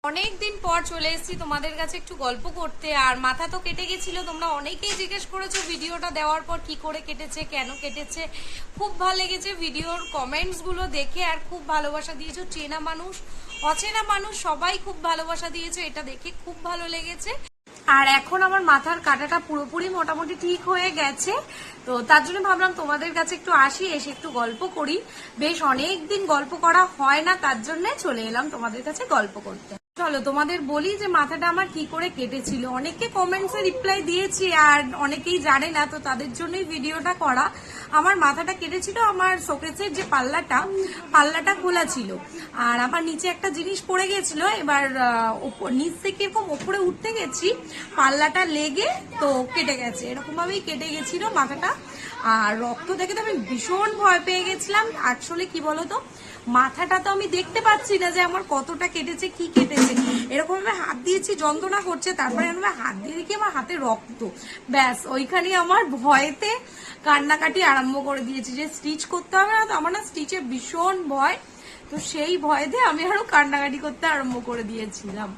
অনেকদিন পর চলে এসেছি তোমাদের কাছে একটু গল্প করতে। আর মাথা তো কেটে গেছিল, তোমরা অনেকেই জিজ্ঞেস করেছো ভিডিওটা দেওয়ার পর কি করে কেটেছে, কেন কেটেছে। খুব ভালো লেগেছে ভিডিওর কমেন্টস গুলো দেখে, আর খুব ভালোবাসা দিয়েছো। চেনা মানুষ অচেনা মানুষ সবাই খুব ভালোবাসা দিয়েছো, এটা দেখে খুব ভালো লেগেছে। আর এখন আমার মাথার কাটাটা পুরোপুরি মোটামুটি ঠিক হয়ে গেছে, তো তার জন্য ভাবলাম তোমাদের কাছে একটু আসি, এসে একটু গল্প করি। বেশ অনেকদিন গল্প করা হয় না, তার জন্য চলে এলাম তোমাদের কাছে গল্প করতে। চলো তোমাদের বলি যে মাথাটা আমার কি করে কেটেছিল। অনেকে কমেন্টসে রিপ্লাই দিয়েছি আর অনেকেই জানে না, তো তাদের জন্যই ভিডিওটা করা। আমার মাথাটা কেটেছিল, আমার শোকেসের যে পাল্লাটা খোলা ছিল, আর আমার নিচে একটা জিনিস পড়ে গেছিল। এবার নিচ থেকে এরকম ওপরে উঠতে গেছি, পাল্লাটা লেগে তো কেটে গেছে। এরকম ভাবেই কেটে গেছিল মাথাটা। আর রক্ত দেখে তো আমি ভীষণ ভয় পেয়ে গেছিলাম। আসলে কি বলতো, মাথাটা তো আমি দেখতে পাচ্ছি না যে আমার কতটা কেটেছে, কি কেটেছে। এরকম আমি হাত দিয়েছি, যন্ত্রণা করছে, তারপরে আমি হাত দিয়ে দেখি আমার হাতে রক্ত। ব্যাস ওইখানে আমার ভয়েতে কান্নাকাটি আরম্ভ করে দিয়েছি যে স্টিচ করতে হবে না। তো আমার না স্টিচে ভীষণ ভয়, তো সেই ভয়েতে আমি আরো কান্নাকাটি করতে আরম্ভ করে দিয়েছিলাম।